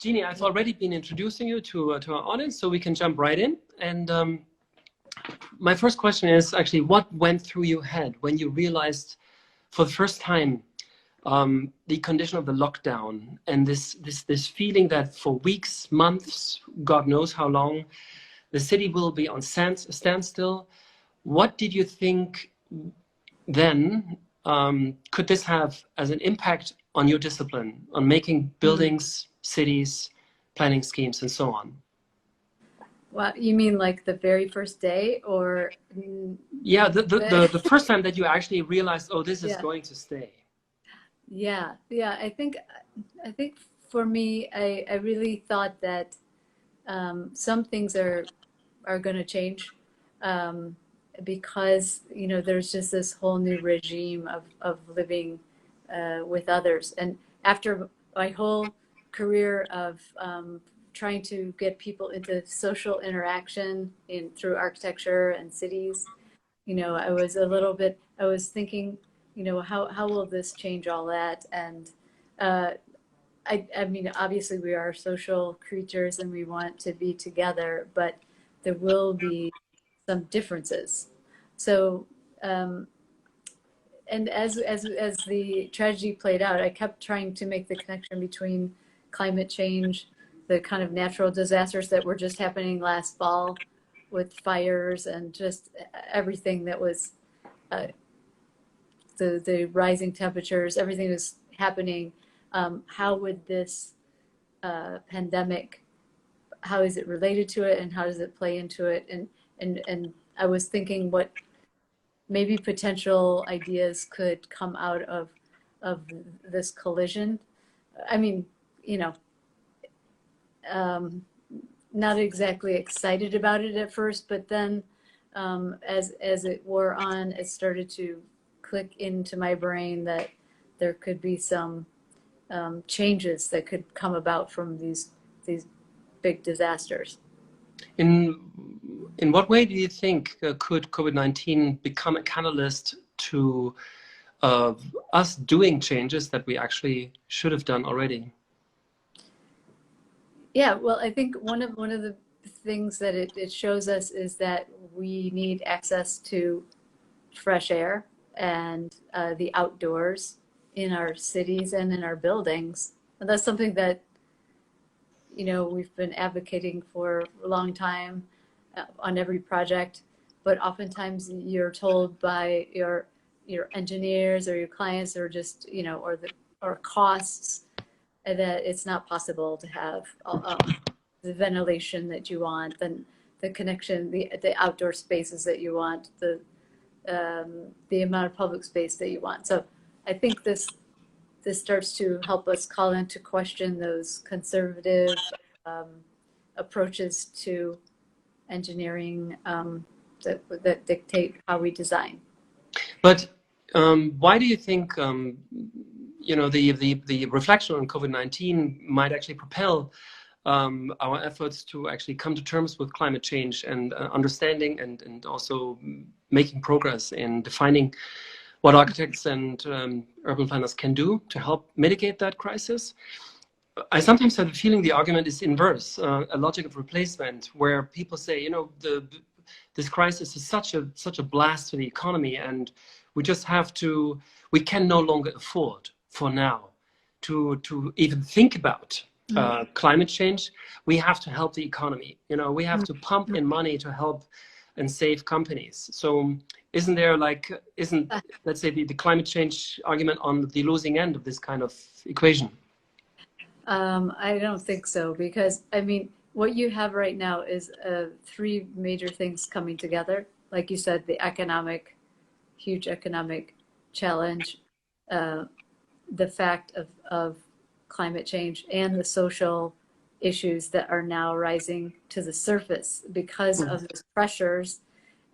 Jeanne, I've already been introducing you to our audience, so we can jump right in. And my first question is actually, what went through your head when you realized for the first time the condition of the lockdown and this feeling that for weeks, months, God knows how long, the city will be on standstill? What did you think then could this have as an impact on your discipline, on making buildings, cities, planning schemes, and so on? Well, you mean like the very first day, or? Yeah, the first time that you actually realized, oh, this is going to stay. Yeah. I think for me, I really thought that some things are going to change because, you know, there's just this whole new regime of living with others. And after my whole career of trying to get people into social interaction through architecture and cities, you know, I was thinking, you know, how will this change all that? And I mean, obviously we are social creatures and we want to be together, but there will be some differences. So, and as the tragedy played out, I kept trying to make the connection between climate change, the kind of natural disasters that were just happening last fall with fires and just everything that was the rising temperatures, everything was happening. How would this pandemic, how is it related to it, and how does it play into it? And I was thinking what maybe potential ideas could come out of this collision. I mean, you know, not exactly excited about it at first, but then as it wore on, it started to click into my brain that there could be some changes that could come about from these big disasters. In what way do you think could COVID-19 become a catalyst to us doing changes that we actually should have done already? Yeah, well, I think one of the things that it shows us is that we need access to fresh air and the outdoors in our cities and in our buildings. And that's something that, you know, we've been advocating for a long time on every project, but oftentimes you're told by your engineers or your clients, or just, you know, or costs, that it's not possible to have the ventilation that you want, then the connection, the outdoor spaces that you want, the amount of public space that you want. So I think this starts to help us call into question those conservative approaches to engineering that dictate how we design. But why do you think you know, the reflection on COVID-19 might actually propel our efforts to actually come to terms with climate change and understanding and also making progress in defining what architects and urban planners can do to help mitigate that crisis? I sometimes have the feeling the argument is inverse, a logic of replacement, where people say, you know, this crisis is such a blast to the economy, and we just have to, we can no longer afford for now to even think about climate change. We have to help the economy. You know, we have to pump in money to help and save companies. So isn't there let's say the climate change argument on the losing end of this kind of equation? I don't think so, because I mean, what you have right now is three major things coming together. Like you said, the huge economic challenge, the fact of climate change, and the social issues that are now rising to the surface because of those pressures.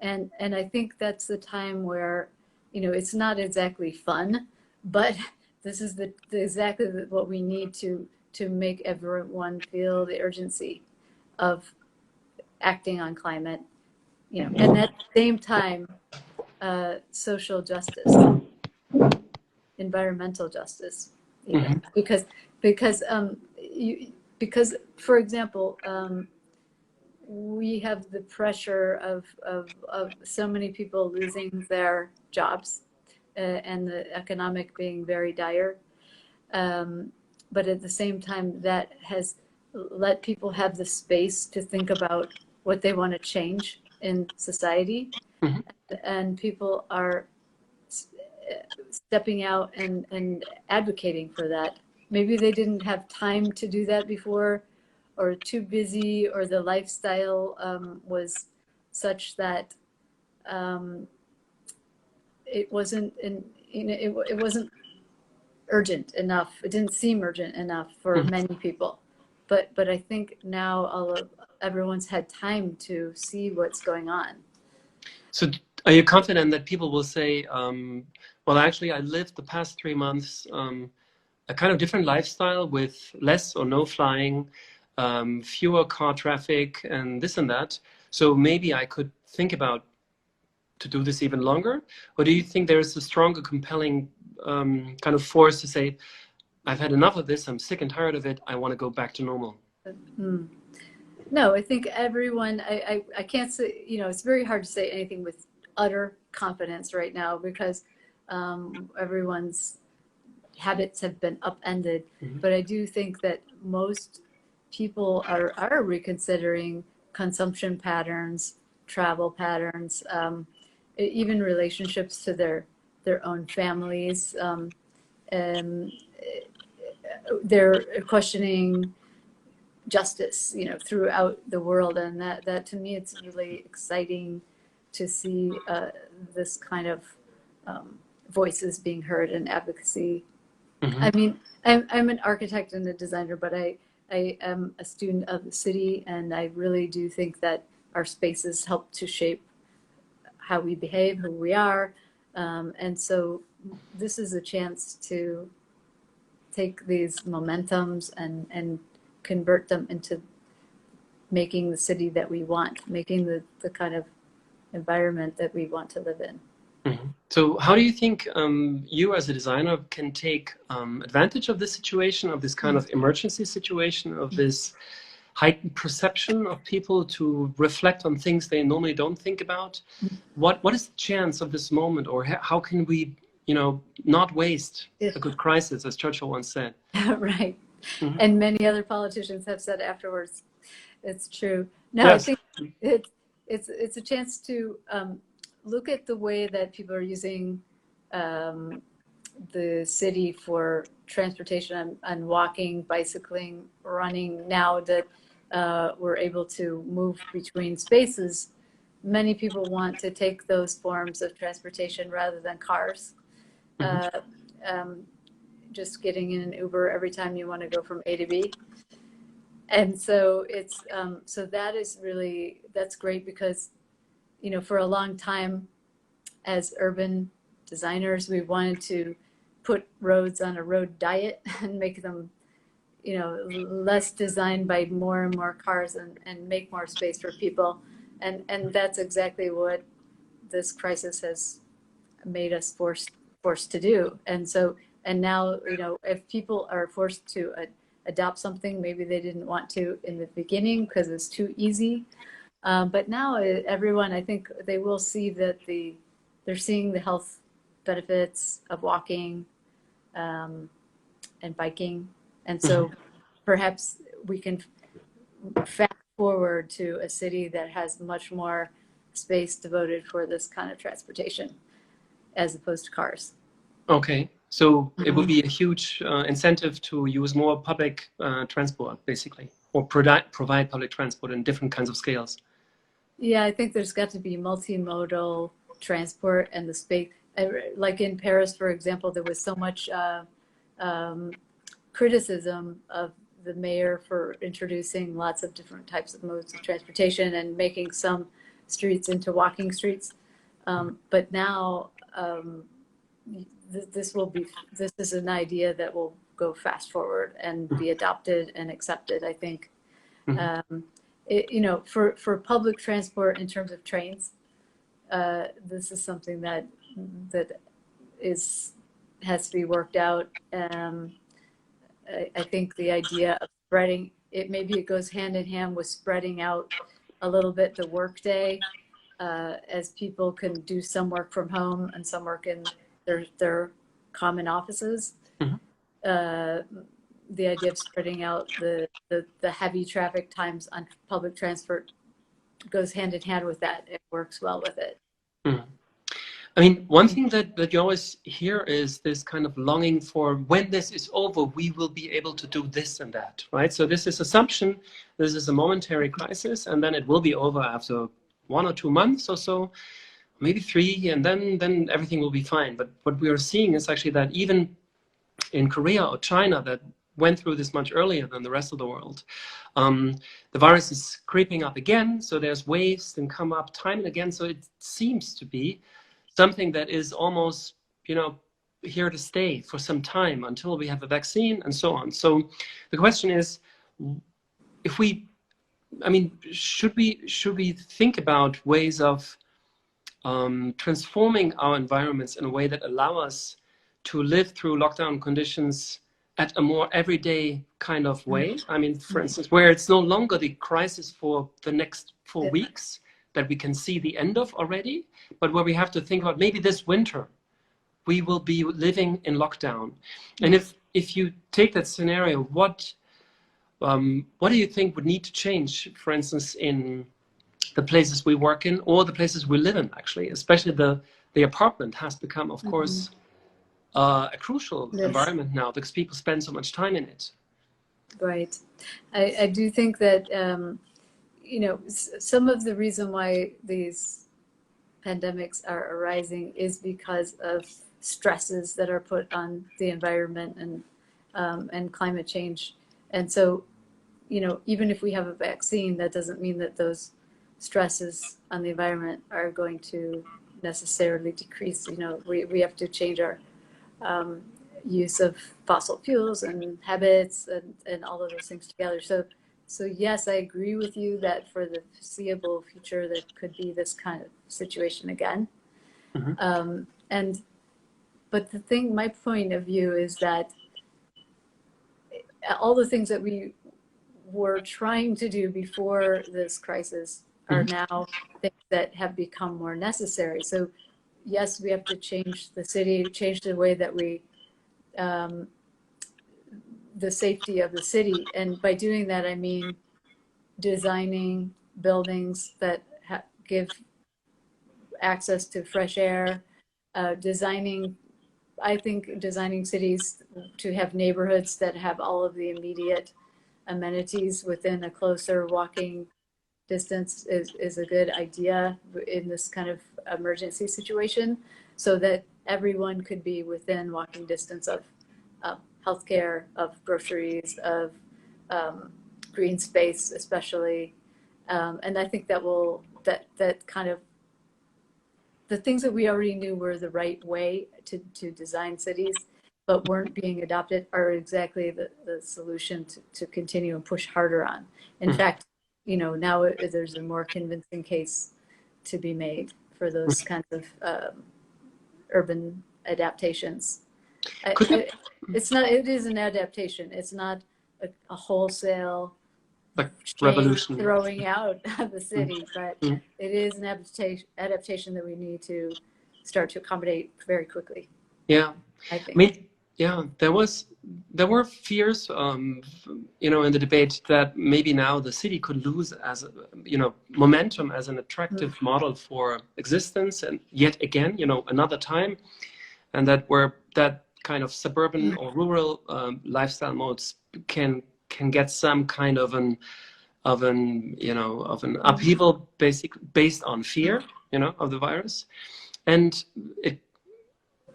And I think that's the time where, you know, it's not exactly fun, but this is exactly what we need to make everyone feel the urgency of acting on climate, you know, and at the same time, social justice, environmental justice, even. Because because, for example, we have the pressure of so many people losing their jobs and the economic being very dire. But at the same time, that has let people have the space to think about what they want to change in society. Mhm. And people are stepping out and advocating for that. Maybe they didn't have time to do that before, or too busy, or the lifestyle was such that it wasn't it wasn't urgent enough. It didn't seem urgent enough for Mhm. many people. But I think now everyone's had time to see what's going on. So are you confident that people will say, well, actually, I lived the past 3 months a kind of different lifestyle with less or no flying, fewer car traffic, and this and that. So maybe I could think about to do this even longer? Or do you think there is a stronger, compelling kind of force to say, I've had enough of this, I'm sick and tired of it, I want to go back to normal? No, I think everyone, I can't say, it's very hard to say anything with utter confidence right now because everyone's habits have been upended. Mm-hmm. But I do think that most people are reconsidering consumption patterns, travel patterns, even relationships to their own families. And they're questioning justice, throughout the world, and that to me, it's really exciting to see this kind of voices being heard and advocacy. Mm-hmm. I mean, I'm an architect and a designer, but I am a student of the city, and I really do think that our spaces help to shape how we behave, who we are, and so this is a chance to take these momentums and convert them into making the city that we want, making the kind of environment that we want to live in. Mm-hmm. So how do you think you as a designer can take advantage of this situation, of this kind of emergency situation, of this heightened perception of people to reflect on things they normally don't think about? What is the chance of this moment, or how can we, not waste a good crisis, as Churchill once said? Right. Mm-hmm. And many other politicians have said afterwards. It's true. No, Yes. I think it's a chance to look at the way that people are using the city for transportation and walking, bicycling, running. Now that we're able to move between spaces, many people want to take those forms of transportation rather than cars. Mm-hmm. Just getting in an Uber every time you want to go from A to B. And so it's so that's great because for a long time as urban designers we wanted to put roads on a road diet and make them less designed by more and more cars and make more space for people, and that's exactly what this crisis has made us forced to do. And now if people are forced to adopt something maybe they didn't want to in the beginning because it's too easy, but now everyone, I think they will see that they're seeing the health benefits of walking and biking, and so perhaps we can fast forward to a city that has much more space devoted for this kind of transportation as opposed to cars. Okay, so it would be a huge incentive to use more public transport, basically, or provide public transport in different kinds of scales. Yeah, I think there's got to be multimodal transport, and the space, like in Paris, for example, there was so much criticism of the mayor for introducing lots of different types of modes of transportation and making some streets into walking streets. But now this is an idea that will go fast forward and be adopted and accepted, I think. For public transport in terms of trains, this is something that has to be worked out. I think the idea of maybe it goes hand in hand with spreading out a little bit the workday, as people can do some work from home and some work in their common offices. The idea of spreading out the heavy traffic times on public transport goes hand in hand with that. It works well with it. I mean, one thing that you always hear is this kind of longing for, when this is over, we will be able to do this and that, right? So this is assumption, this is a momentary crisis, and then it will be over after 1 or 2 months or so, maybe 3, and then everything will be fine. But what we are seeing is actually that even in Korea or China, that went through this much earlier than the rest of the world, the virus is creeping up again. So there's waves and come up time and again. So it seems to be something that is almost, you know, here to stay for some time until we have a vaccine and so on. So the question is, if we, I mean, should we think about ways of transforming our environments in a way that allow us to live through lockdown conditions at a more everyday kind of way? I mean, for instance, where it's no longer the crisis for the next 4 weeks that we can see the end of already, but where we have to think about maybe this winter we will be living in lockdown. And if you take that scenario, what do you think would need to change, for instance, in the places we work in or the places we live in, actually? Especially the apartment has become, of course, a crucial environment now because people spend so much time in it. Right. I do think that, you know, some of the reason why these pandemics are arising is because of stresses that are put on the environment and climate change. And so, you know, even if we have a vaccine, that doesn't mean that those stresses on the environment are going to necessarily decrease. You know, we have to change our use of fossil fuels and habits and all of those things together. So yes, I agree with you that for the foreseeable future, there could be this kind of situation again. But the thing, my point of view is that all the things that we were trying to do before this crisis are now things that have become more necessary. So yes, we have to change the city, change the way that we, the safety of the city. And by doing that, I mean designing buildings that give access to fresh air, I think designing cities to have neighborhoods that have all of the immediate amenities within a closer walking distance is a good idea in this kind of emergency situation, so that everyone could be within walking distance of healthcare, of groceries, of green space, especially. And I think that that kind of, the things that we already knew were the right way to design cities, but weren't being adopted, are exactly the solution to continue and push harder on. In fact, you know, now there's a more convincing case to be made for those kinds of urban adaptations. It is an adaptation. It's not a wholesale revolution throwing out of the city, but it is an adaptation that we need to start to accommodate very quickly. Yeah, I think. I mean, yeah, there were fears, you know, in the debate that maybe now the city could lose as you know, momentum as an attractive model for existence, and yet again, you know, another time, and that kind of suburban or rural lifestyle modes can get some kind of an upheaval based on fear, you know, of the virus. And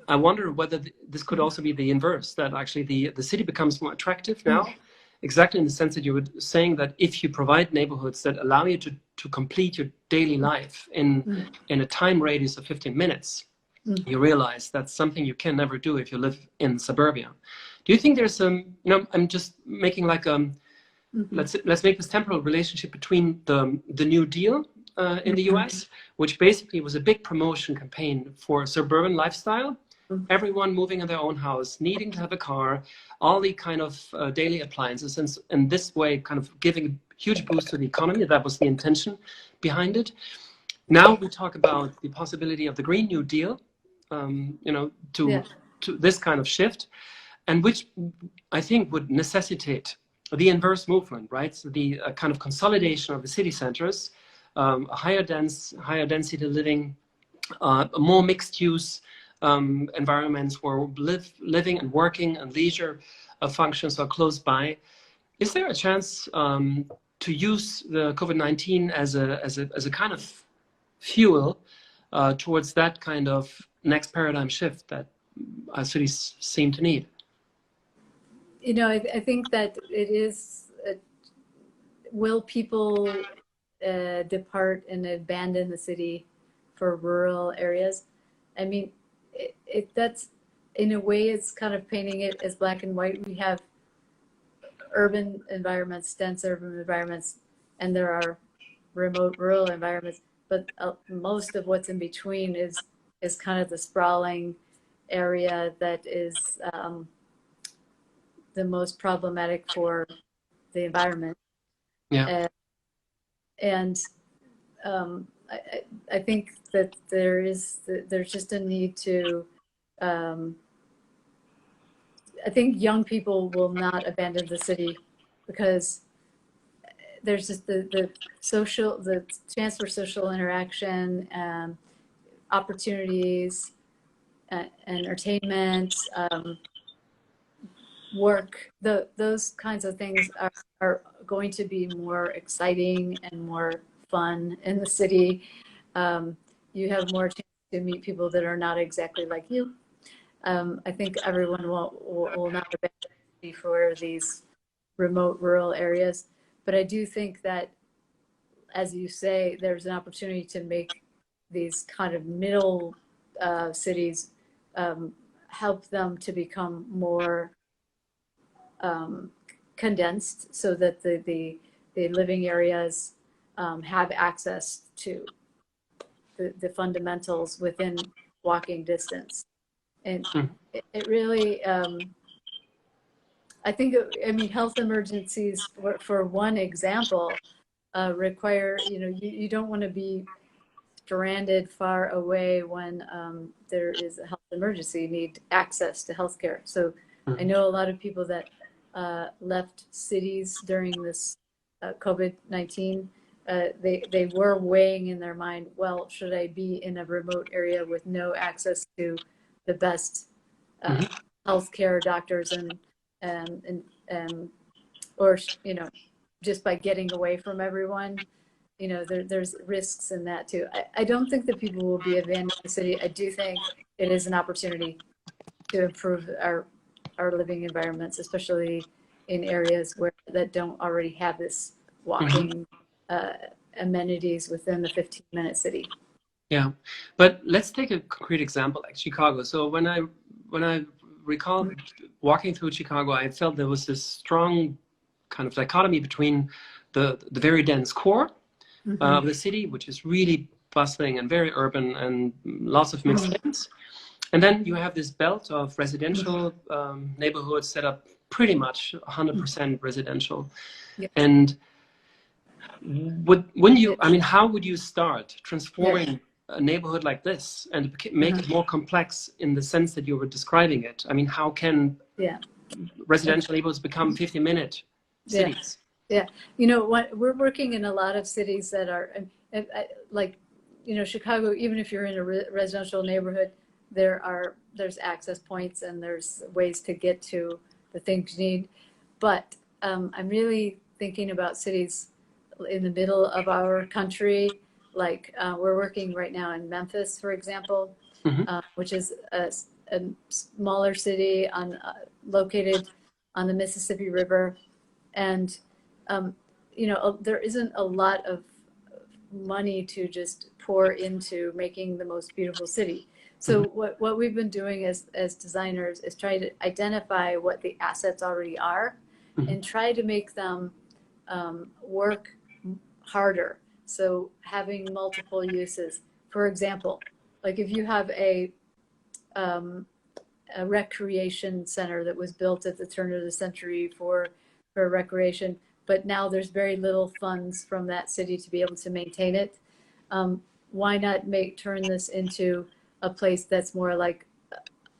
I wonder whether this could also be the inverse, that actually the city becomes more attractive now, exactly in the sense that you were saying that if you provide neighborhoods that allow you to complete your daily life in a time radius of 15 minutes, you realize that's something you can never do if you live in suburbia. Do you think there's you know, I'm just making like let's make this temporal relationship between the New Deal in the US, which basically was a big promotion campaign for suburban lifestyle, everyone moving in their own house, needing to have a car, all the kind of daily appliances, and in this way kind of giving a huge boost to the economy. That was the intention behind it. Now we talk about the possibility of the Green New Deal, you know, to this kind of shift, and which I think would necessitate the inverse movement, right? So the kind of consolidation of the city centers, a higher density living, more mixed use environments where living and working and leisure functions are close by. Is there a chance to use the COVID-19 as a kind of fuel towards that kind of next paradigm shift that our cities seem to need? You know, I think that it is, will people depart and abandon the city for rural areas? I mean, that's, in a way, it's kind of painting it as black and white. We have urban environments, dense urban environments, and there are remote rural environments, but most of what's in between is kind of the sprawling area that is the most problematic for the environment. Yeah. And I think that there's just a need to, I think young people will not abandon the city because there's just the chance for social interaction, opportunities, entertainment, work. Those kinds of things are going to be more exciting and more fun in the city. You have more chance to meet people that are not exactly like you. I think everyone will not be for these remote rural areas, but I do think that, as you say, there's an opportunity to make these kind of middle cities, help them to become more condensed, so that the living areas have access to the fundamentals within walking distance. And it really, I think, I mean, health emergencies, for one example, require, you know, you don't want to be stranded far away when there is a health emergency. You need access to healthcare. So I know a lot of people that left cities during this COVID-19. They were weighing in their mind, well, should I be in a remote area with no access to the best healthcare doctors and or, you know, just by getting away from everyone, you know, there's risks in that too. I don't think that people will be abandoning the city. I do think it is an opportunity to improve our living environments, especially in areas that don't already have this walking amenities within the 15-minute city. Yeah, but let's take a concrete example like Chicago. So when I recall walking through Chicago, I felt there was this strong kind of dichotomy between the very dense core of the city, which is really bustling and very urban and lots of mixed lanes. And then you have this belt of residential neighborhoods set up pretty much 100% residential. Yeah. And when you, I mean, how would you start transforming a neighborhood like this and make it more complex in the sense that you were describing it? I mean, how can residential neighborhoods become 50-minute cities? Yeah, you know what? We're working in a lot of cities that are like, you know, Chicago. Even if you're in a residential neighborhood, there's access points and there's ways to get to the things you need. But I'm really thinking about cities in the middle of our country. Like we're working right now in Memphis, for example, which is a smaller city located on the Mississippi River, and you know, there isn't a lot of money to just pour into making the most beautiful city. So what we've been doing as designers is try to identify what the assets already are and try to make them work harder. So having multiple uses. For example, like if you have a a recreation center that was built at the turn of the century for recreation, but now there's very little funds from that city to be able to maintain it. Why not turn this into a place that's more like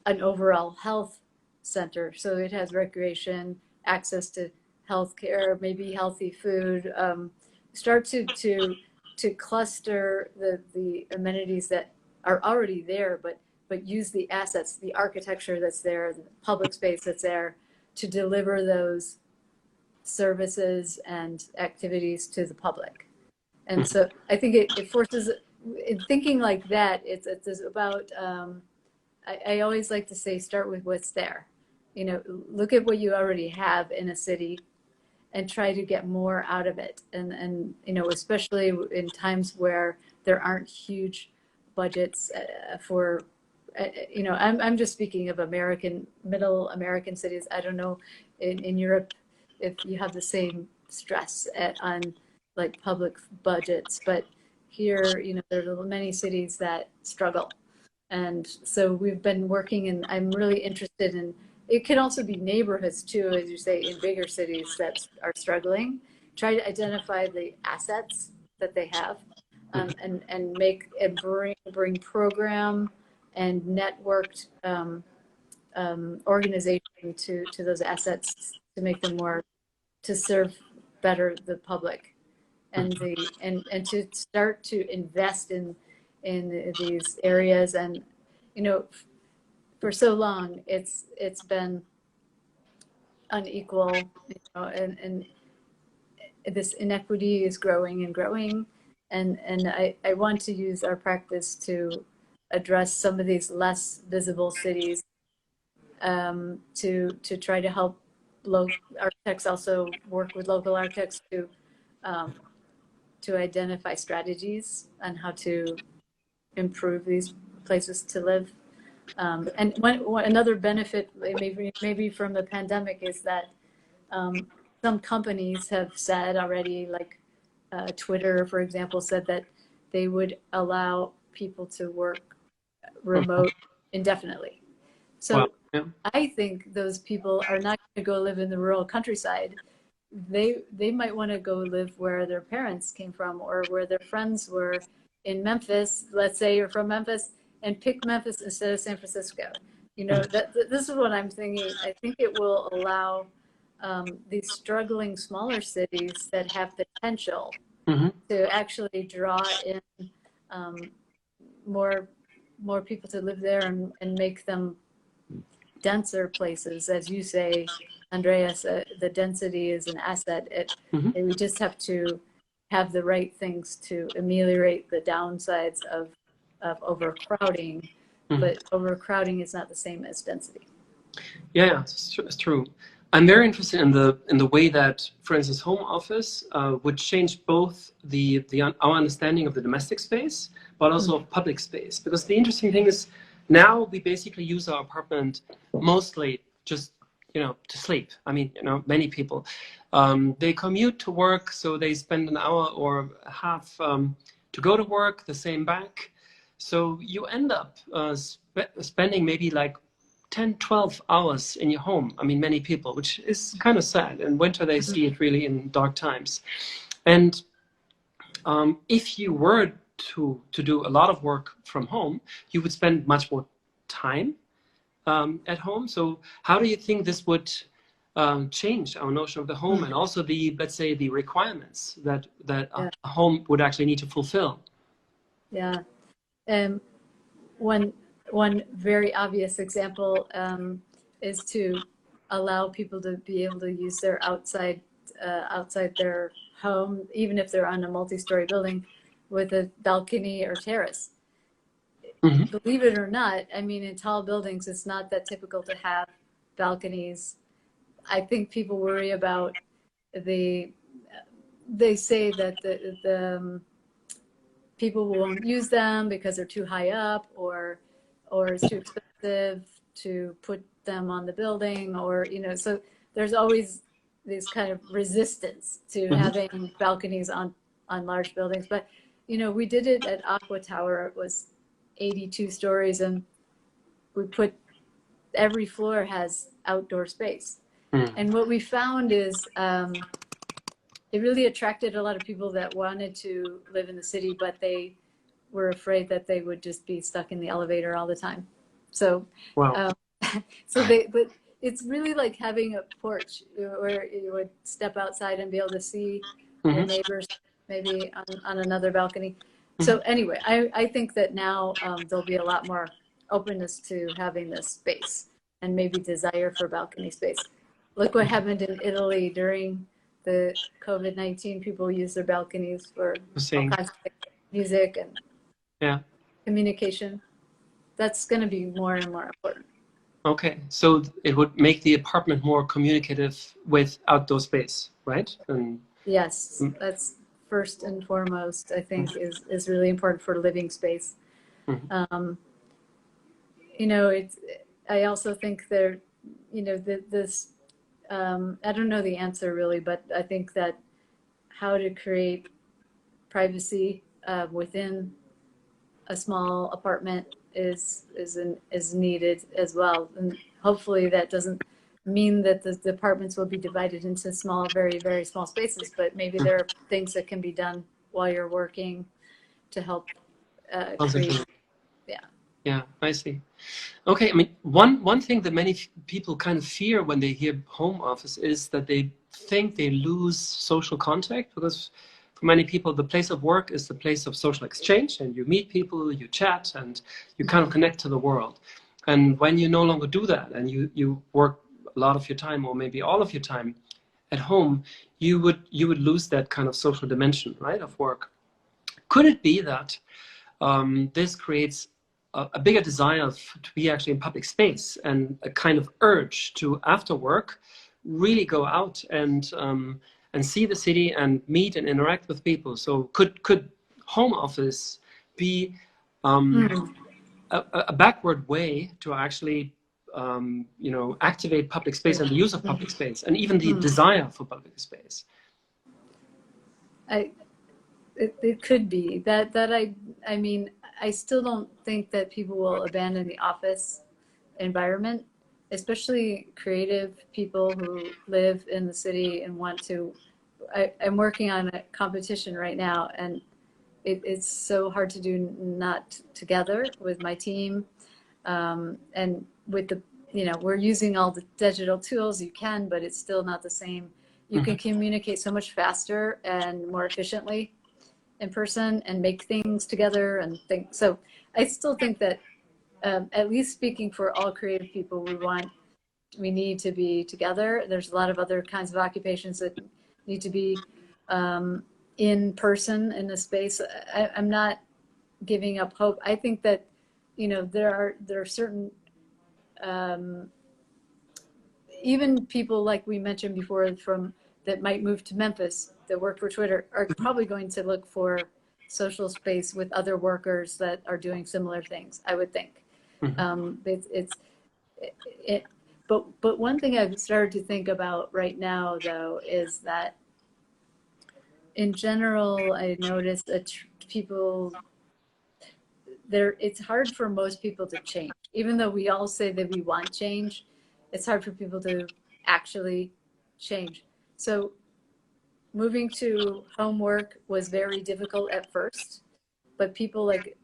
an overall health center? So it has recreation, access to healthcare, maybe healthy food. Start to cluster the amenities that are already there, but use the assets, the architecture that's there, the public space that's there, to deliver those services and activities to the public. And so I think it forces, in thinking like that, it's about, I always like to say, start with what's there. You know, look at what you already have in a city and try to get more out of it. And you know, especially in times where there aren't huge budgets for, you know, I'm just speaking of middle American cities. I don't know in Europe if you have the same stress on like public budgets, but here, you know, there are many cities that struggle. And so we've been working, and I'm really interested in, it can also be neighborhoods too, as you say, in bigger cities that are struggling. Try to identify the assets that they have, and make and bring program and networked organization to those assets to make them more, to serve better the public, and to start to invest in these areas. And you know, for so long it's been unequal, you know, and this inequity is growing and growing, and I want to use our practice to address some of these less visible cities, to try to help architects also work with local architects to identify strategies on how to improve these places to live. And another benefit maybe from the pandemic is that some companies have said already, like Twitter, for example, said that they would allow people to work remote indefinitely. So Wow. Yeah. I think those people are not going to go live in the rural countryside. They might want to go live where their parents came from, or where their friends were in Memphis. Let's say you're from Memphis, and pick Memphis instead of San Francisco. You know, this is what I'm thinking. I think it will allow these struggling smaller cities that have potential to actually draw in more people to live there, and make them denser places. As you say, Andreas, the density is an asset. We just have to have the right things to ameliorate the downsides of overcrowding, but overcrowding is not the same as density. Yeah, it's true. I'm very interested in the way that, for instance, home office would change both our understanding of the domestic space, but also of public space. Because the interesting thing is, now we basically use our apartment mostly just, you know, to sleep. I mean, you know, many people, they commute to work, so they spend an hour or a half to go to work, the same back. So you end up spending maybe like 10, 12 hours in your home. I mean, many people, which is kind of sad. In winter, they see it really in dark times. And if you were to do a lot of work from home, you would spend much more time at home. So how do you think this would change our notion of the home, and also let's say, the requirements that a home would actually need to fulfill? Yeah. One very obvious example is to allow people to be able to use their outside their home, even if they're on a multi-story building, with a balcony or terrace. Believe it or not, I mean, in tall buildings, it's not that typical to have balconies. I think people worry about they say that the people won't use them because they're too high up, or it's too expensive to put them on the building, or, you know, so there's always this kind of resistance to having balconies on large buildings. But, you know, we did it at Aqua Tower. It was 82 stories, and we put every floor has outdoor space. Mm. And what we found is it really attracted a lot of people that wanted to live in the city, but they were afraid that they would just be stuck in the elevator all the time. So, Wow. but it's really like having a porch where you would step outside and be able to see your Mm-hmm. neighbors maybe on another balcony. Mm-hmm. So anyway, I think that now there'll be a lot more openness to having this space and maybe desire for balcony space. Look what happened in Italy during the COVID-19. People use their balconies for all kinds of music and Yeah. communication. That's going to be more and more important. Okay, so it would make the apartment more communicative with outdoor space, right? And yes, that's first and foremost, I think, is really important for living space. Mm-hmm. You know, I also think there, you know, this, I don't know the answer really, but I think that how to create privacy within a small apartment is needed as well, and hopefully that doesn't mean that the apartments will be divided into small, very, very small spaces, but maybe there are things that can be done while you're working to help create. Yeah, I see. Okay, I mean, one thing that many people kind of fear when they hear home office is that they think they lose social contact, because for many people the place of work is the place of social exchange, and you meet people, you chat, and you kind of connect to the world. And when you no longer do that, and you work a lot of your time, or maybe all of your time at home, you would lose that kind of social dimension, right, of work. Could it be that this creates a bigger desire to be actually in public space, and a kind of urge to, after work, really go out and see the city and meet and interact with people? So could home office be a backward way to actually you know, activate public space and the use of public space, and even the desire for public space? It could be that I mean, I still don't think that people will abandon the office environment, especially creative people who live in the city and want to. I'm working on a competition right now, and it's so hard to do not together with my team, and with the, you know, we're using all the digital tools you can, but it's still not the same. You can communicate so much faster and more efficiently in person and make things together and think. So I still think that at least speaking for all creative people, we need to be together. There's a lot of other kinds of occupations that need to be in person in a space. I'm not giving up hope. I think that, you know, there are certain even people like we mentioned before that might move to Memphis that work for Twitter are probably going to look for social space with other workers that are doing similar things, I would think. But one thing I've started to think about right now, though, is that in general, I noticed that it's hard for most people to change. Even though we all say that we want change, it's hard for people to actually change. So moving to homework was very difficult at first, but people like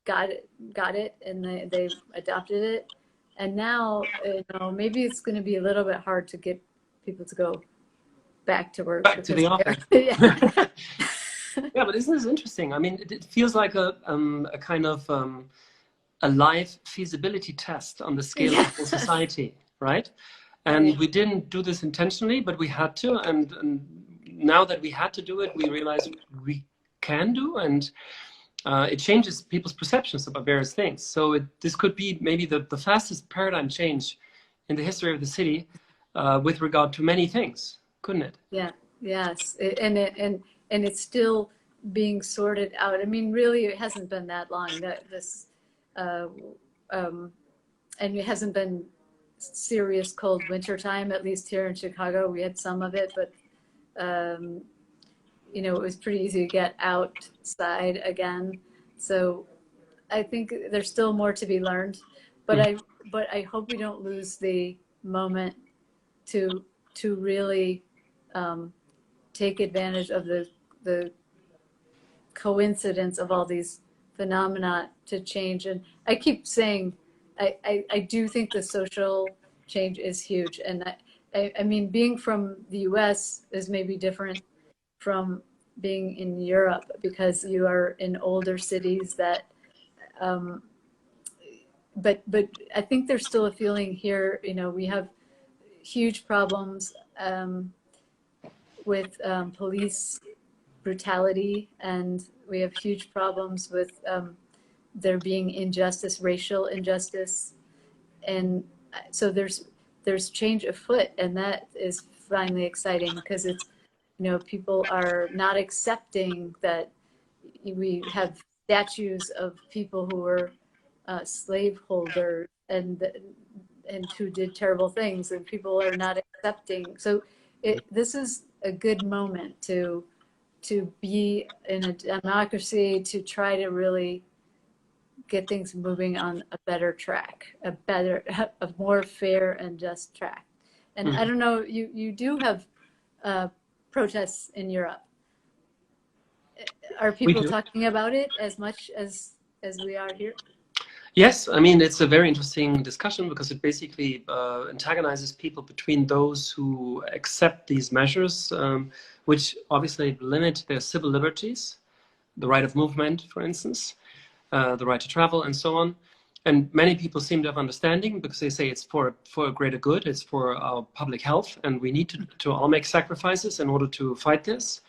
got it and they adopted it. And now, you know, maybe it's going to be a little bit hard to get people to go back to work. Back to the office. Yeah. Yeah, but isn't this interesting? I mean, it feels like a kind of a live feasibility test on the scale of the society, right? And we didn't do this intentionally, but we had to. And now that we had to do it, we realized we can do, and it changes people's perceptions about various things. So this could be maybe the fastest paradigm change in the history of the city with regard to many things, couldn't it? Yeah. Yes. And it's still being sorted out. I mean, really, it hasn't been that long that this, and it hasn't been serious cold winter time, at least here in Chicago. We had some of it, but you know, it was pretty easy to get outside again. So I think there's still more to be learned, but but I hope we don't lose the moment to really take advantage of the coincidence of all these phenomena to change. And I keep saying, I do think the social change is huge. And I mean, being from the US is maybe different from being in Europe, because you are in older cities that, but I think there's still a feeling here, you know, we have huge problems with police brutality, and we have huge problems with there being injustice, racial injustice, and so there's change afoot, and that is finally exciting, because it's, you know, people are not accepting that we have statues of people who were slaveholders and who did terrible things, and people are not accepting. So this is a good moment to be in a democracy, to try to really get things moving on a better track, a more fair and just track. And I don't know, you do have protests in Europe. Are people talking about it as much as we are here? Yes, I mean, it's a very interesting discussion, because it basically antagonizes people between those who accept these measures, which obviously limit their civil liberties, the right of movement, for instance, the right to travel, and so on. And many people seem to have understanding, because they say it's for a greater good, it's for our public health, and we need to all make sacrifices in order to fight this.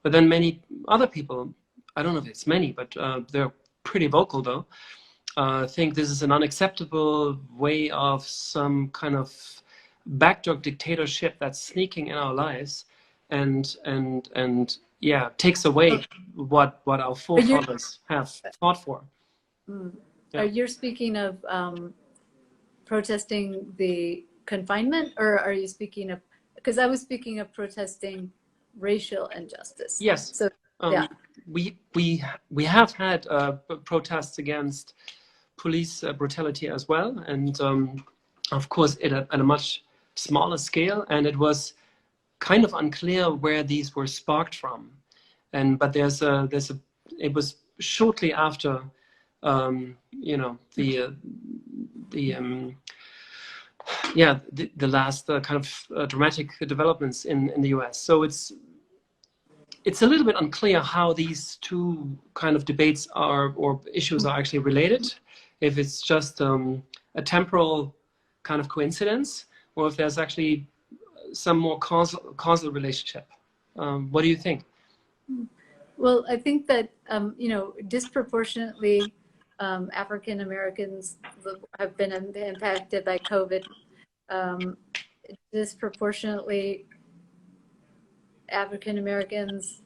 But then many other people, I don't know if it's many, but they're pretty vocal though, think this is an unacceptable way of some kind of backdoor dictatorship that's sneaking in our lives, and yeah, takes away what our forefathers have fought for. Yeah. You're speaking of protesting the confinement, or are you speaking of, because I was speaking of protesting racial injustice? Yes. So yeah, we have had protests against police brutality as well, and of course at a much smaller scale, and it was kind of unclear where these were sparked from. But it was shortly after you know, the last kind of dramatic developments in the US. So it's a little bit unclear how these two kind of debates or issues are actually related. If it's just a temporal kind of coincidence, or if there's actually some more causal relationship. What do you think? Well, I think that you know, disproportionately African Americans have been impacted by COVID. Disproportionately African Americans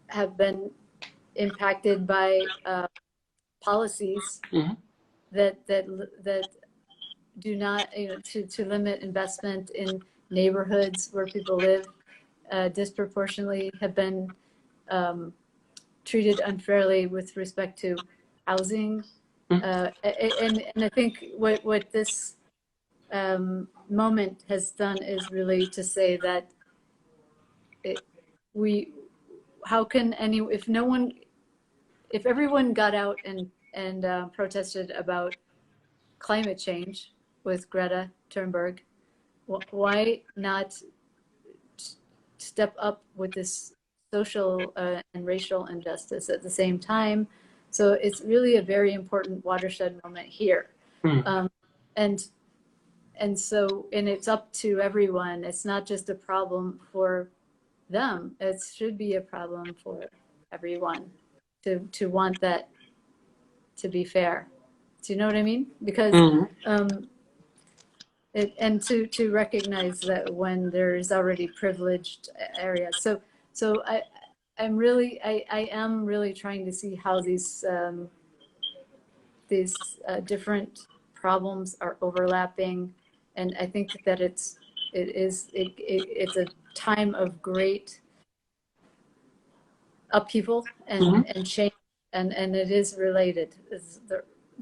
have been impacted by policies that do not, you know, to limit investment in neighborhoods where people live. Disproportionately have been treated unfairly with respect to housing. And I think what this moment has done is really to say that if everyone got out and protested about climate change with Greta Thunberg, why not step up with this social and racial injustice at the same time? So it's really a very important watershed moment here. And so it's up to everyone. It's not just a problem for them. It should be a problem for everyone to want that to be fair. Do you know what I mean? Because and to recognize that when there is already privileged areas. So I am really trying to see how these different problems are overlapping, and I think that it's a time of great upheaval and change, and it is related.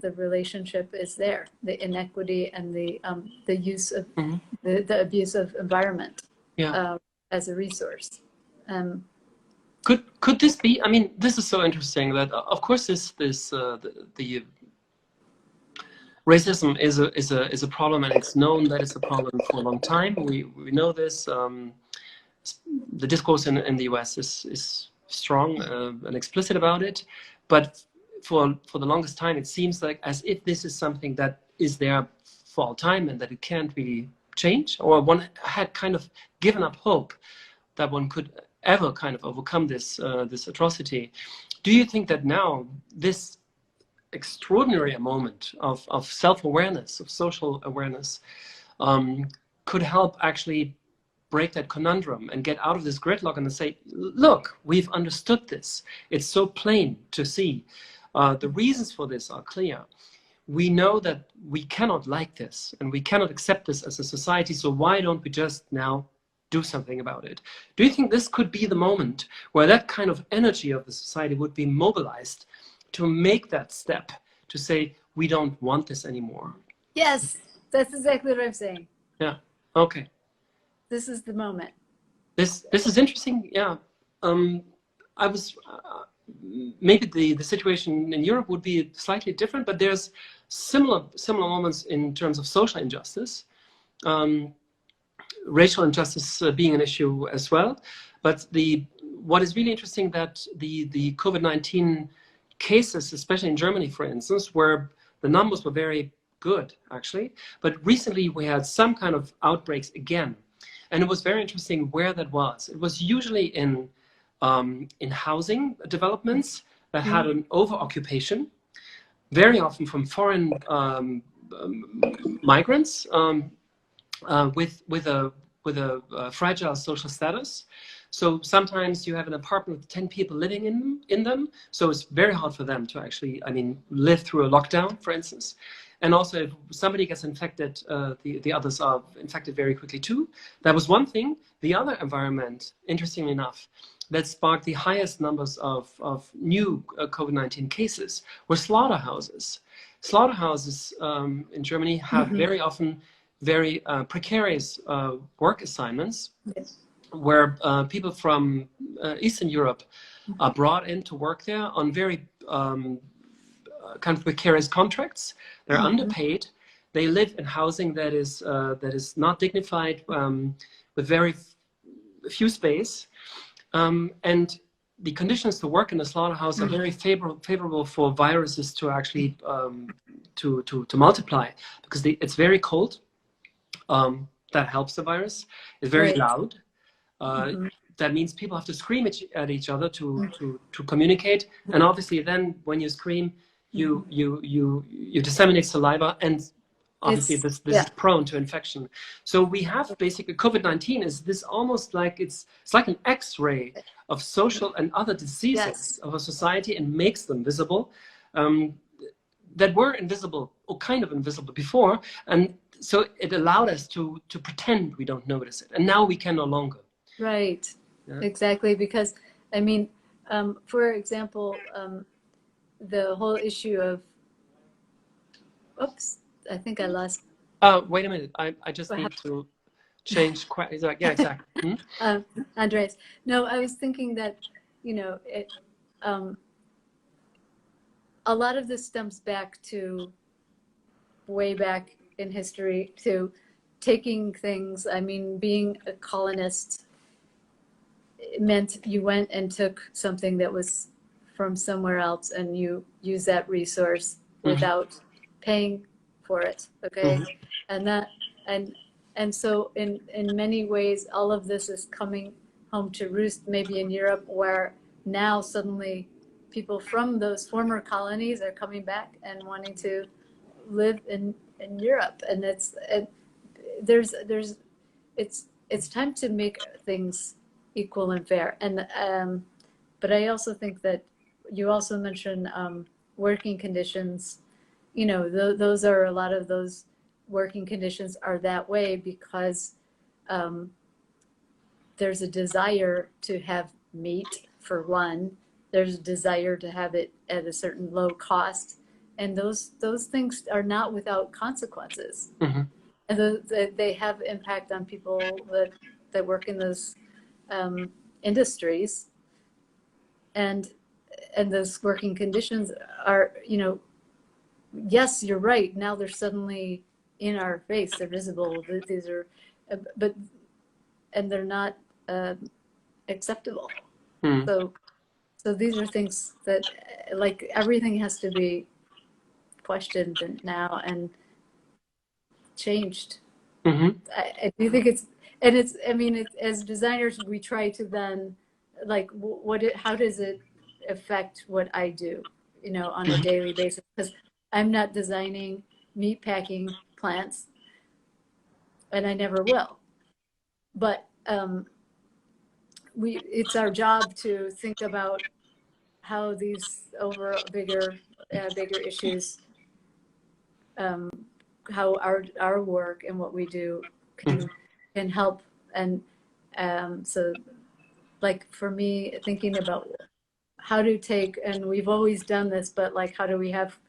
the relationship is there, the inequity and the use of the abuse of environment as a resource. Could this be? I mean, this is so interesting that of course the racism is a problem, and it's known that it's a problem for a long time. We know this. The discourse in the US is strong and explicit about it, but for the longest time it seems like as if this is something that is there for all time and that it can't really change, or one had kind of given up hope that one could ever kind of overcome this this atrocity. Do you think that now this extraordinary moment of self-awareness, of social awareness, could help actually break that conundrum and get out of this gridlock and say, look, we've understood this. It's so plain to see. The reasons for this are clear. We know that we cannot like this and we cannot accept this as a society, so why don't we just now do something about it? Do you think this could be the moment where that kind of energy of the society would be mobilized to make that step, to say, we don't want this anymore? Yes, that's exactly what I'm saying. Yeah, okay. This is the moment. This is interesting. Yeah, I was maybe the situation in Europe would be slightly different, but there's similar moments in terms of social injustice, racial injustice being an issue as well. But what is really interesting that the COVID-19 cases, especially in Germany, for instance, where the numbers were very good actually, but recently we had some kind of outbreaks again. And it was very interesting where that was. It was usually in housing developments that had an over-occupation, very often from foreign migrants with a fragile social status. So sometimes you have an apartment with 10 people living in them. So it's very hard for them to actually, I mean, live through a lockdown, for instance. And also, if somebody gets infected, the others are infected very quickly too. That was one thing. The other environment, interestingly enough, that sparked the highest numbers of new COVID-19 cases were slaughterhouses. Slaughterhouses in Germany have very often very precarious work assignments, where people from Eastern Europe are brought in to work there on very kind of precarious contracts. They're underpaid. They live in housing that is not dignified, with very few space, and the conditions to work in a slaughterhouse are very favorable for viruses to actually to multiply, because it's very cold. That helps the virus. It's very loud. That means people have to scream at each other to communicate, and obviously then when you scream, you disseminate saliva, and obviously this is prone to infection. So we have basically COVID-19 is this almost like it's like an X-ray of social and other diseases of a society, and makes them visible, that were invisible or kind of invisible before, and so it allowed us to pretend we don't notice it, and now we can no longer. Right. Yeah. Exactly, because I mean, for example, the whole issue of, oops, I think I lost. Wait a minute. I just need to change. Yeah, exactly. Andreas, no, I was thinking that, you know, a lot of this stems back to way back in history, to taking things. I mean, being a colonist meant you went and took something that was from somewhere else, and you use that resource without paying for it. Okay. And that, and so in many ways, all of this is coming home to roost, maybe in Europe, where now suddenly people from those former colonies are coming back and wanting to live in Europe. And it's time to make things equal and fair. And but I also think that you also mentioned working conditions. You know, those are, a lot of those working conditions are that way because there's a desire to have meat, for one. There's a desire to have it at a certain low cost, and those things are not without consequences. Mm-hmm. And they have impact on people that work in those industries, and those working conditions are, yes, you're right. Now they're suddenly in our face. They're visible. These are, and they're not acceptable. Mm-hmm. So these are things that, like, everything has to be questioned now and changed. Mm-hmm. I do think as designers, we try to then, like, how does it affect what I do, on a daily basis? Because I'm not designing meat packing plants, and I never will. But it's our job to think about how these bigger issues, how our work and what we do can help. And so, like, for me, thinking about how to take, and we've always done this, but like, how do we have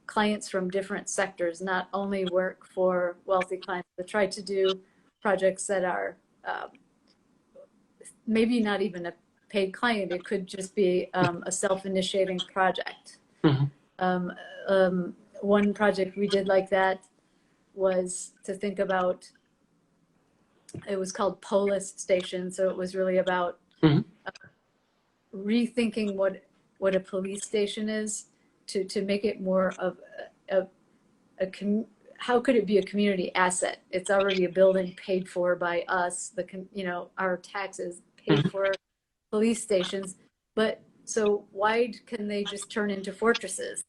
clients from different sectors, not only work for wealthy clients, but try to do projects that are maybe not even a paid client. It could just be a self-initiating project. Mm-hmm. One project we did like that was to think about, it was called Polis Station. So it was really about rethinking what a police station is, to make it more of how could it be a community asset? It's already a building paid for by us, our taxes paid for police stations, but so why can they just turn into fortresses?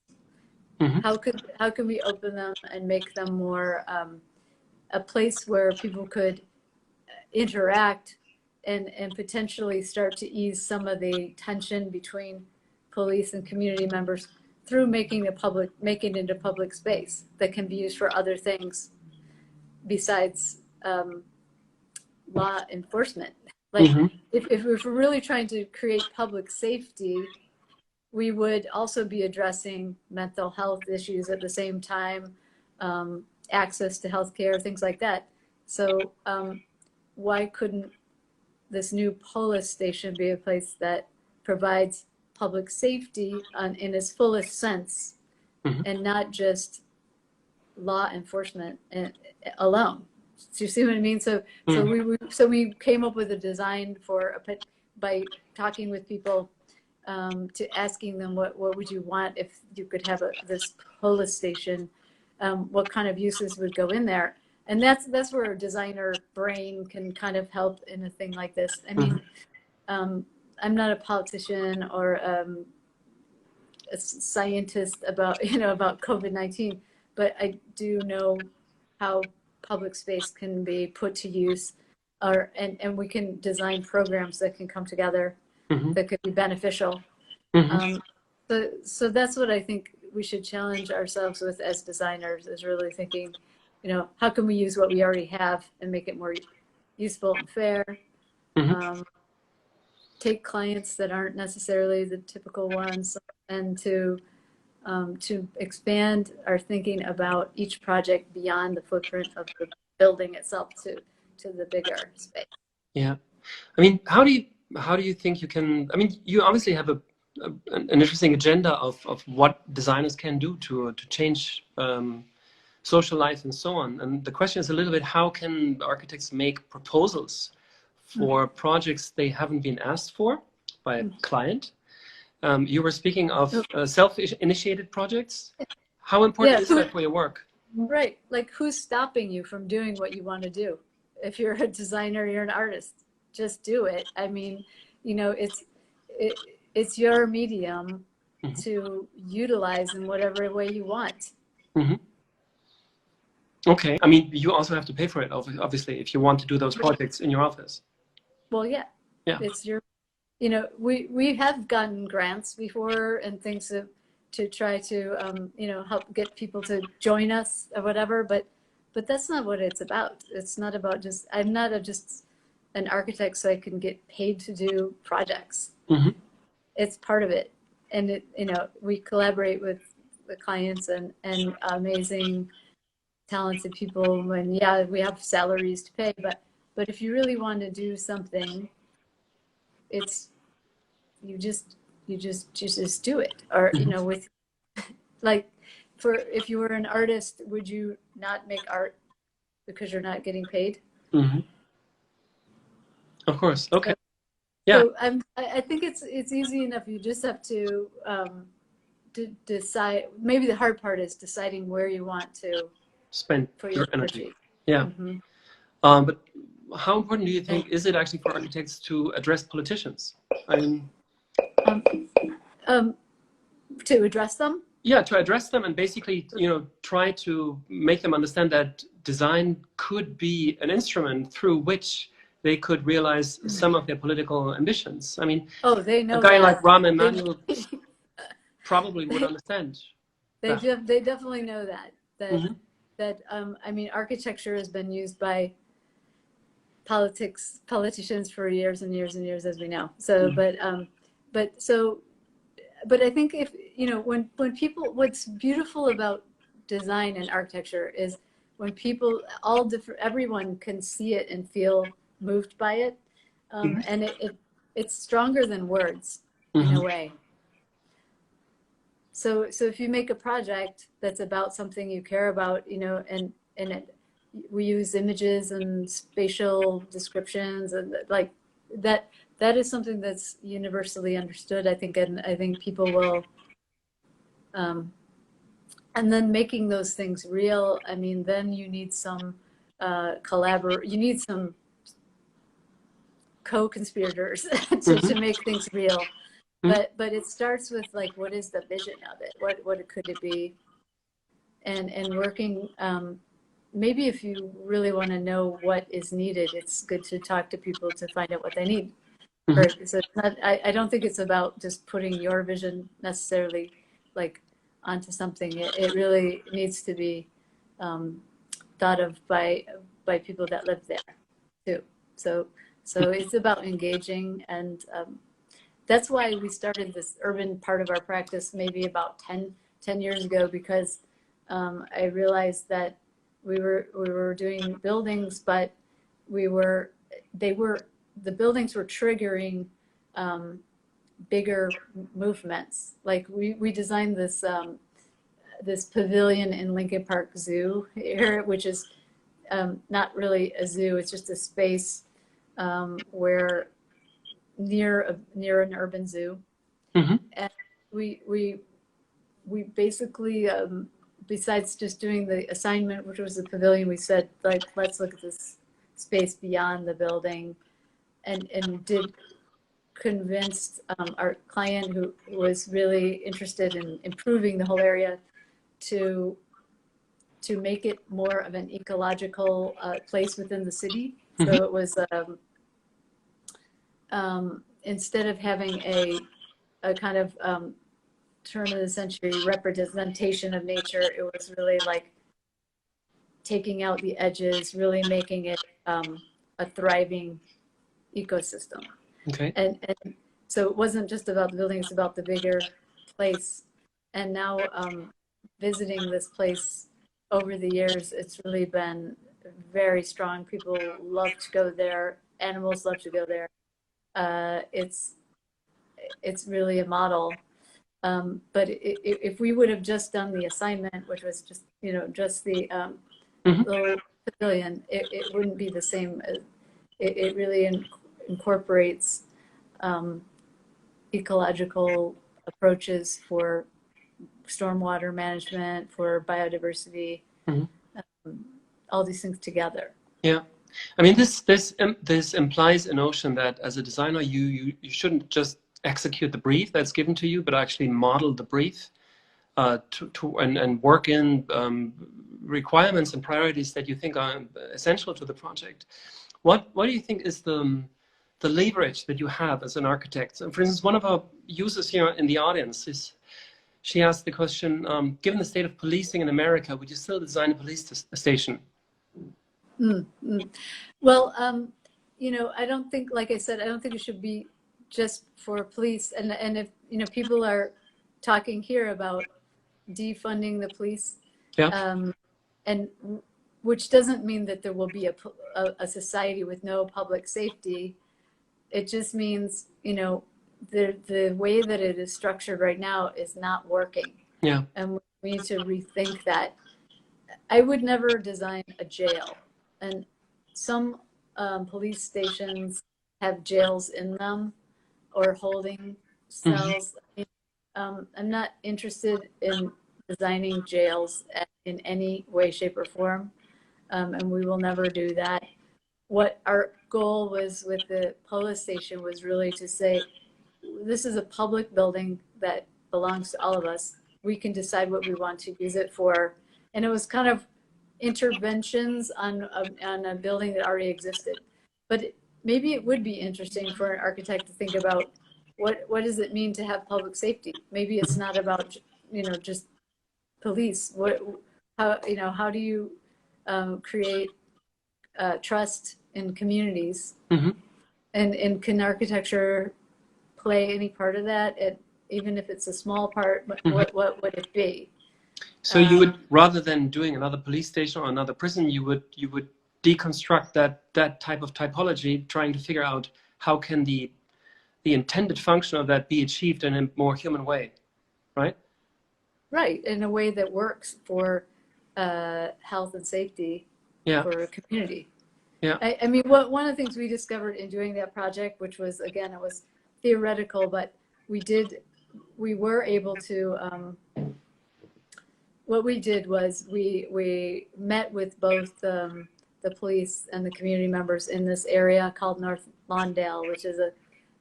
Mm-hmm. How can we open them and make them more a place where people could interact and potentially start to ease some of the tension between police and community members through making it into public space that can be used for other things besides law enforcement. Like, if we're really trying to create public safety, we would also be addressing mental health issues at the same time, access to healthcare, things like that. So why couldn't this new Polis station be a place that provides public safety in its fullest sense, and not just law enforcement alone? Do you see what I mean? So we came up with a design by talking with people, to asking them what would you want if you could have this Polis station, what kind of uses would go in there. And that's where a designer brain can kind of help in a thing like this. I mean, I'm not a politician or a scientist about COVID-19, but I do know how public space can be put to use, and we can design programs that can come together that could be beneficial. So that's what I think we should challenge ourselves with as designers, is really thinking, how can we use what we already have and make it more useful and fair? Take clients that aren't necessarily the typical ones, and to expand our thinking about each project beyond the footprint of the building itself to the bigger space. Yeah, I mean, how do you think you can? I mean, you obviously have an interesting agenda of what designers can do to change social life and so on. And the question is a little bit, how can architects make proposals for projects they haven't been asked for by a client? You were speaking of self-initiated projects. How important is that for your work? Right. Like, who's stopping you from doing what you want to do? If you're a designer, you're an artist, just do it. I mean, it's your medium to utilize in whatever way you want. Okay. I mean, you also have to pay for it, obviously, if you want to do those projects in your office. Well, yeah. It's your, we have gotten grants before and things to try to, help get people to join us or whatever, but that's not what it's about. It's not about I'm not just an architect so I can get paid to do projects. It's part of it. And we collaborate with the clients and amazing, talented people. And yeah, we have salaries to pay, but if you really want to do something, it's you just do it. Or you know, with like if you were an artist, would you not make art because you're not getting paid? Mm-hmm. Of course. Okay. Yeah. So I think it's easy enough. You just have to decide. Maybe the hard part is deciding where you want to Spend put your your energy. Yeah. Mm-hmm. But how important do you think is it actually for architects to address politicians? I mean, To address them? yeah, to address them and basically, you know, try to make them understand that design could be an instrument through which they could realize some of their political ambitions. I mean, oh, they know a guy that. like Rahm Emanuel probably would understand. They definitely know that Mm-hmm. I mean, architecture has been used by politicians for years and years and years, as we know. So, but I think if you know when people, what's beautiful about design and architecture is when people, everyone can see it and feel moved by it, and it's stronger than words in a way. So if you make a project that's about something you care about, you know, and we use images and spatial descriptions and like that is something that's universally understood, I think, and I think people will and then making those things real, I mean, then you need some you need some co-conspirators to make things real. But it starts with like, what is the vision of it? What could it be? And working, maybe if you really want to know what is needed, it's good to talk to people to find out what they need. So it's not, I don't think it's about just putting your vision necessarily like onto something. It really needs to be thought of by people that live there too. So it's about engaging, and that's why we started this urban part of our practice maybe about 10 years ago, because I realized that we were doing buildings, but the buildings were triggering bigger movements. Like we designed this this pavilion in Lincoln Park Zoo here, which is not really a zoo. It's just a space where near an urban zoo, and we basically besides just doing the assignment, which was the pavilion, we said, like, let's look at this space beyond the building, and did convince our client, who was really interested in improving the whole area, to make it more of an ecological place within the city. So it was instead of having a kind of turn of the century representation of nature, it was really like taking out the edges, really making it a thriving ecosystem. Okay. And so it wasn't just about the building, it's about the bigger place. And now visiting this place over the years, it's really been very strong. People love to go there. Animals love to go there. It's really a model. But if we would have just done the assignment, which was just, you know, just the little pavilion, it wouldn't be the same. It really incorporates ecological approaches for stormwater management, for biodiversity, all these things together. Yeah. I mean, this implies a notion that as a designer, you shouldn't just execute the brief that's given to you, but actually model the brief and work in requirements and priorities that you think are essential to the project. What do you think is the leverage that you have as an architect? For instance, one of our users here in the audience she asked the question: given the state of policing in America, would you still design a police station? Well, you know, I don't think, like I said, I don't think it should be just for police. And if, you know, people are talking here about defunding the police, Yeah. and which doesn't mean that there will be a society with no public safety. It just means, you know, the way that it is structured right now is not working. Yeah. And we need to rethink that. I would never design a jail. And some police stations have jails in them or holding cells. I'm not interested in designing jails in any way, shape, or form, and we will never do that. What our goal was with the police station was really to say, this is a public building that belongs to all of us. We can decide what we want to use it for. And it was kind of interventions on a building that already existed. But maybe it would be interesting for an architect to think about what does it mean to have public safety? Maybe it's not about, you know, just police. How do you create trust in communities? And can architecture play any part of that? Even if it's a small part, what would it be? So you would, rather than doing another police station or another prison, you would deconstruct that type of typology, trying to figure out how can the intended function of that be achieved in a more human way, right? Right, in a way that works for health and safety for a community. Yeah. I mean, one of the things we discovered in doing that project, which was, again, it was theoretical, but we were able to, what we did was we met with both the police and the community members in this area called North Lawndale, which is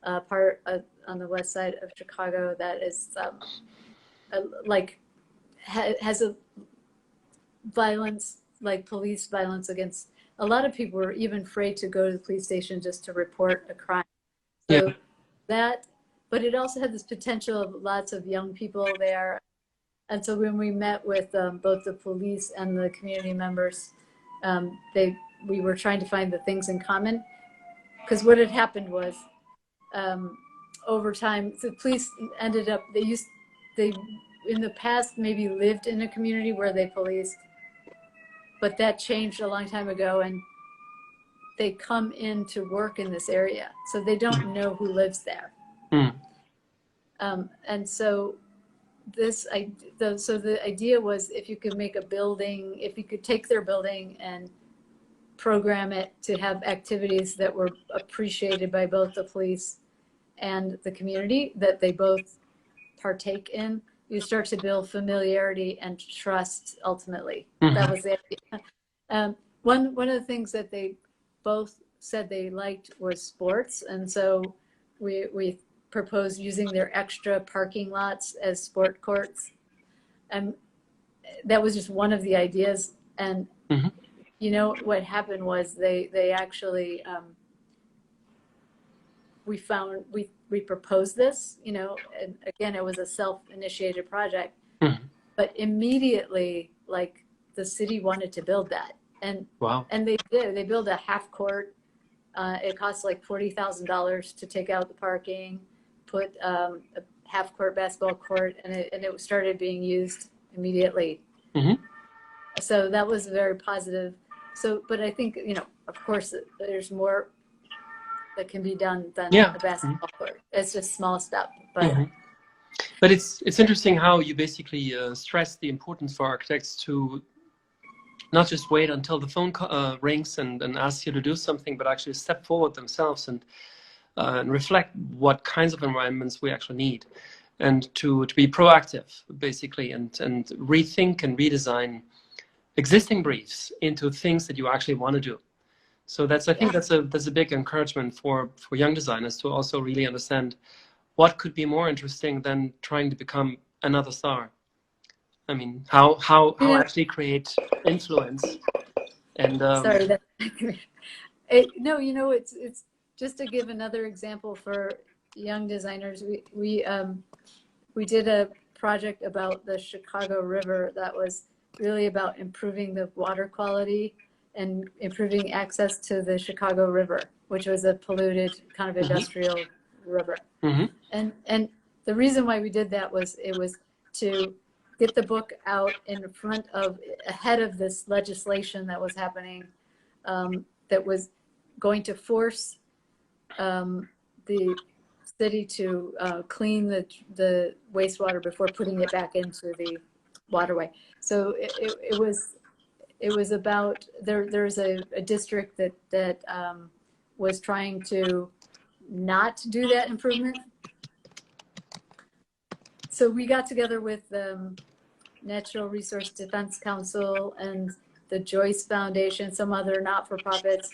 a part on the west side of Chicago that is has a violence, like police violence against, a lot of people were even afraid to go to the police station just to report a crime. So but it also had this potential of lots of young people there. And so when we met with both the police and the community members, we were trying to find the things in common. Because what had happened was, over time, the police ended up, they in the past maybe lived in a community where they policed, but that changed a long time ago, and they come in to work in this area, so they don't know who lives there. And so the idea was, if you could make a building, if you could take their building and program it to have activities that were appreciated by both the police and the community, that they both partake in, you start to build familiarity and trust ultimately. That was the idea. One of the things that they both said they liked was sports, and so we proposed using their extra parking lots as sport courts. And that was just one of the ideas. And you know, what happened was they actually, we proposed this, you know, and again, it was a self-initiated project, but immediately, like, the city wanted to build that. And and they did. They built a half court. It cost like $40,000 to take out the parking, put a half court basketball court, and it started being used immediately. So that was very positive. So, but I think, you know, of course, there's more that can be done than a basketball court. It's just small stuff. But it's interesting how you basically stress the importance for architects to not just wait until the phone rings and ask you to do something, but actually step forward themselves and reflect what kinds of environments we actually need, and to be proactive, basically, and rethink and redesign existing briefs into things that you actually want to do. So I think that's a big encouragement for young designers to also really understand what could be more interesting than trying to become another star. I mean, how actually create influence. And sorry, no, you know, it's just to give another example for young designers. We did a project about the Chicago River that was really about improving the water quality and improving access to the Chicago River, which was a polluted kind of industrial river. And the reason why we did that was it was to get the book out in front of, ahead of this legislation that was happening, that was going to force the city to clean the wastewater before putting it back into the waterway. So it was about, there's a district that was trying to not do that improvement. So we got together with the Natural Resource Defense Council and the Joyce Foundation, some other not-for-profits,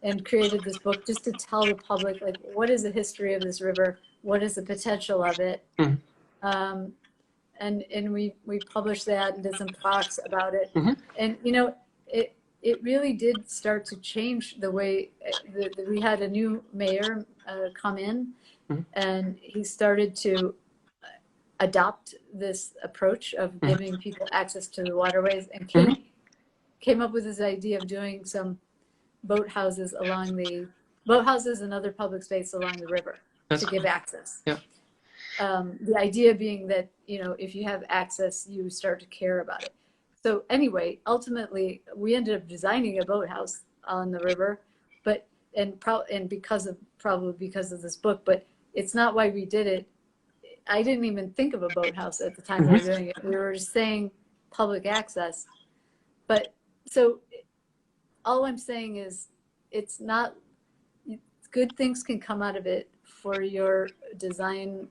and created this book just to tell the public, like, what is the history of this river? What is the potential of it? Mm-hmm. And we published that and did some talks about it. Mm-hmm. And, you know, it really did start to change the way we had a new mayor come in, mm-hmm. and he started to adopt this approach of giving people access to the waterways, and came up with this idea of doing some boathouses and other public space along the river. That's to give access. Yeah. The idea being that, you know, if you have access, you start to care about it. So anyway, ultimately, we ended up designing a boathouse on the river, but probably because of this book, but it's not why we did it. I didn't even think of a boathouse at the time we were doing it. We were just saying public access. But so all I'm saying is it's not, good things can come out of it for your design,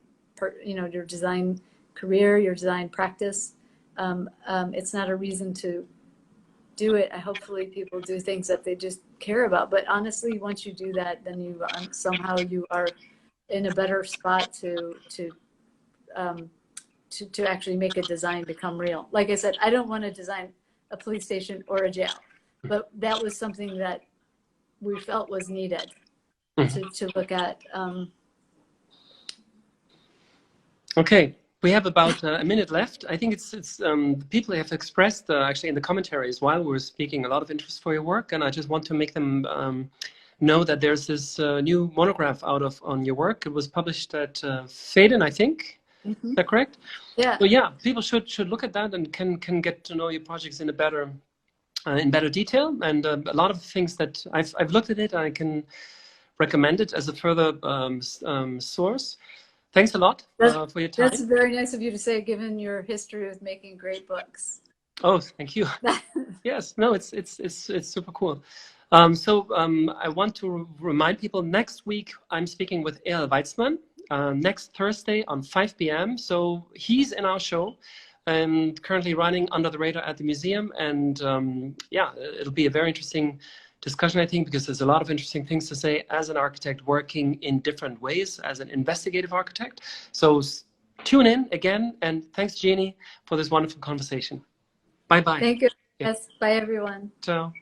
you know, your design career, your design practice. It's not a reason to do it. Hopefully people do things that they just care about. But honestly, once you do that, then you somehow you are in a better spot to actually make a design become real. Like I said, I don't want to design a police station or a jail, but that was something that we felt was needed to look at. Okay, we have about a minute left. I think it's people have expressed actually in the commentaries while we were speaking a lot of interest for your work, and I just want to make them know that there's this new monograph on your work. It was published at Faden, I think. Mm-hmm. Is that correct? Yeah. So yeah, people should look at that and can get to know your projects in better detail. And a lot of things that I've looked at it, and I can recommend it as a further source. Thanks a lot for your time. That's very nice of you to say, given your history with making great books. Oh, thank you. Yes, no, it's super cool. So I want to remind people, next week I'm speaking with Eyal Weitzman. Next Thursday on 5 p.m. So he's in our show and currently running Under the Radar at the museum. And yeah, it'll be a very interesting discussion, I think, because there's a lot of interesting things to say as an architect working in different ways as an investigative architect. So tune in again. And thanks, Jeanne, for this wonderful conversation. Bye-bye. Thank you. Yes. Bye, everyone. Ciao.